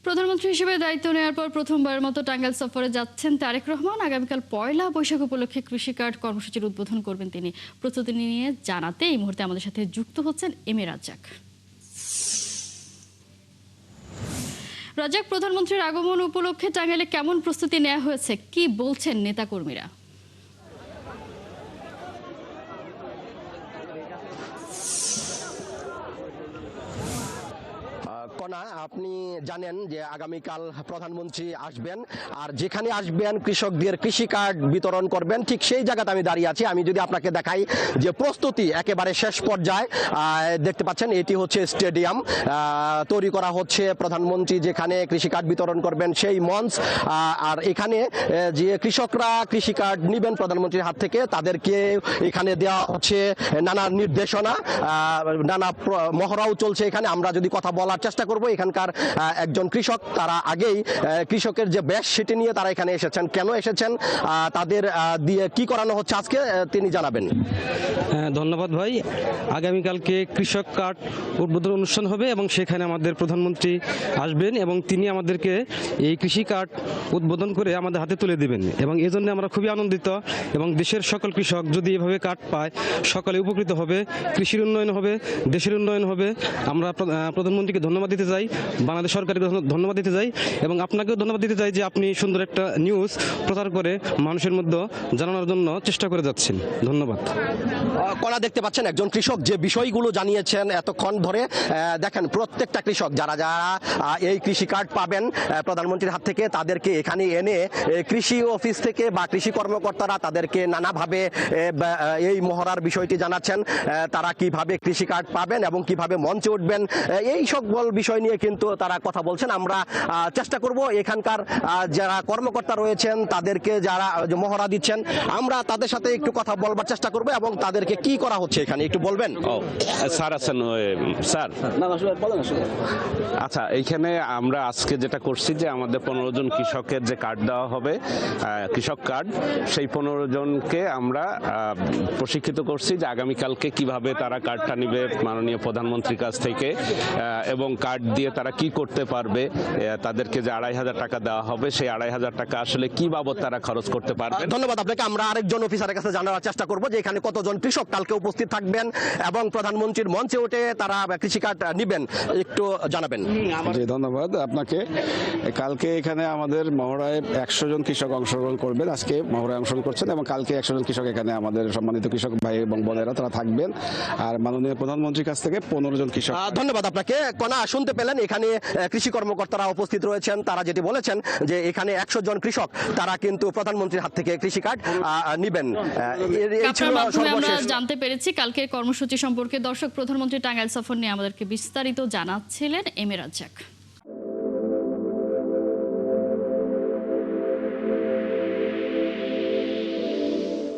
প্রধানমন্ত্রী হিসেবে দায়িত্ব নেওয়ার পর প্রথমবারের মতো টাঙ্গাইল সফরে যাচ্ছেন তারেক রহমান। আগামীকাল পয়লা বৈশাখ উপলক্ষে কৃষি কার্ড কর্মসূচির উদ্বোধন করবেন তিনি। প্রস্তুতি নিয়ে জানাতে এই মুহূর্তে আমাদের সাথে যুক্ত হচ্ছেন এম এ রাজ্জাক। রাজ্জাক, প্রধানমন্ত্রীর আগমন উপলক্ষে টাঙ্গাইলে কেমন প্রস্তুতি নেওয়া হয়েছে, কি বলছেন নেতাকর্মীরা? কণা, আপনি জানেন যে আগামীকাল প্রধানমন্ত্রী আসবেন, আর যেখানে আসবেন কৃষকদের কৃষি কার্ড বিতরণ করবেন, ঠিক সেই জায়গাতে আমি দাঁড়িয়ে আছি। আমি যদি আপনাকে দেখাই যে প্রস্তুতি একেবারে শেষ পর্যায়ে, দেখতে পাচ্ছেন এটি হচ্ছে স্টেডিয়াম, তৈরি করা হচ্ছে প্রধানমন্ত্রী যেখানে কৃষি কার্ড বিতরণ করবেন সেই মঞ্চ। আর এখানে যে কৃষকরা কৃষি কার্ড নেবেন প্রধানমন্ত্রীর হাত থেকে, তাদেরকে এখানে দেওয়া হচ্ছে নানা নির্দেশনা, নানা মহড়াও চলছে এখানে। আমরা যদি কথা বলার চেষ্টা করব, এখানকার একজন কৃষক, তারা আগেই কৃষকের যে ব্যাস সেটি নিয়ে তারা এখানে এসেছেন, কেন এসেছেন, তাদের দিয়ে কি করানো হচ্ছে আজকে তিনি জানাবেন। ধন্যবাদ ভাই। আগামীকালকে কৃষক কার্ড উদ্বোধন অনুষ্ঠান হবে এবং সেখানে আমাদের প্রধানমন্ত্রী আসবেন এবং তিনি আমাদেরকে এই কৃষি কার্ড উদ্বোধন করে আমাদের হাতে তুলে দেবেন, এবং এই জন্য আমরা খুবই আনন্দিত। এবং দেশের সকল কৃষক যদি এভাবে কার্ড পায়, সকলে উপকৃত হবে, কৃষির উন্নয়ন হবে, দেশের উন্নয়ন হবে। আমরা প্রধানমন্ত্রীকে ধন্যবাদ দিতে চাই, বাংলাদেশ সরকারকে ধন্যবাদ দিতে চাই, এবং আপনাকেও ধন্যবাদ দিতে চাই যে আপনি সুন্দর একটা নিউজ প্রচার করে মানুষের মধ্যে জানানোর জন্য চেষ্টা করে যাচ্ছেন। ধন্যবাদ। কলা, দেখতে পাচ্ছেন একজন কৃষক যে বিষয়গুলো জানিয়েছেন এতক্ষণ ধরে। দেখেন, প্রত্যেকটা কৃষক যারা যারা এই কৃষি কার্ড পাবেন প্রধানমন্ত্রীর হাত থেকে, তাদেরকে এখানে এনে কৃষি অফিস থেকে বা কৃষি কর্মকর্তারা তাদেরকে নানাভাবে এই মহড়ার বিষয়টি জানাচ্ছেন, তারা কিভাবে কৃষি কার্ড পাবেন এবং কিভাবে মঞ্চে উঠবেন, এই সকল বিষয় নিয়ে কিন্তু তারা কথা বলছেন। আমরা চেষ্টা করব এখানকার যারা কর্মকর্তা রয়েছেন তাদেরকে, যারা মহড়া দিচ্ছেন, আমরা তাদের সাথে একটু কথা বলবার চেষ্টা করব এবং তাদেরকে কি করা হচ্ছে এখানে একটু বলবেন। স্যার আছেন? স্যার আচ্ছা, এইখানে আমরা আজকে যেটা করছি যে আমাদের 15 জন কৃষকের যে কার্ড দেওয়া হবে, কৃষক কার্ড, সেই 15 জনকে আমরা প্রশিক্ষিত করছি যে আগামীকালকে কিভাবে তারা কার্ডটা নিবে মাননীয় প্রধানমন্ত্রীর কাছ থেকে, এবং কার্ড দিয়ে তারা কি করতে পারবে, তাদেরকে যে 2500 টাকা দেওয়া হবে সেই 2500 টাকা আসলে কি বাবদ তারা খরচ করতে পারবে। ধন্যবাদ আপনাকে। আমরা আরেকজন অফিসারের কাছে জানার চেষ্টা করব যে এখানে কতজন কৃষক কালকে উপস্থিত থাকবেন এবং প্রধানমন্ত্রীর মঞ্চে উঠে তারা কৃষি কার্ড নিবেন, একটু জানাবেন। জি, ধন্যবাদ আপনাকে। কালকে এখানে আমাদের মহড়ায় 100 জন কৃষক অংশগ্রহণ করবেন, আজকে মহড়ায় অংশগ্রহণ করছেন, এবং কালকে 100 জন কৃষক এখানে আমাদের সম্মানিত কৃষক ভাই এবং বোনেরা তারা থাকবেন, আর মাননীয় প্রধানমন্ত্রীর কাছ থেকে 15 জন কৃষক। ধন্যবাদ আপনাকে। কণা, শুনতে পেলেন এখানে কৃষি কর্মকর্তারা উপস্থিত রয়েছেন, তারা যেটি বলেছেন যে এখানে 100 জন কৃষক তারা কিন্তু প্রধানমন্ত্রীর হাত থেকে কৃষি কার্ড নিবেন। আমরা জানতে পেরেছি কালকের কর্মসূচি সম্পর্কে। দর্শক, প্রধানমন্ত্রী টাঙ্গাইল সফর নিয়ে আমাদেরকে বিস্তারিত জানাচ্ছিলেন এম এ রাজ্জাক।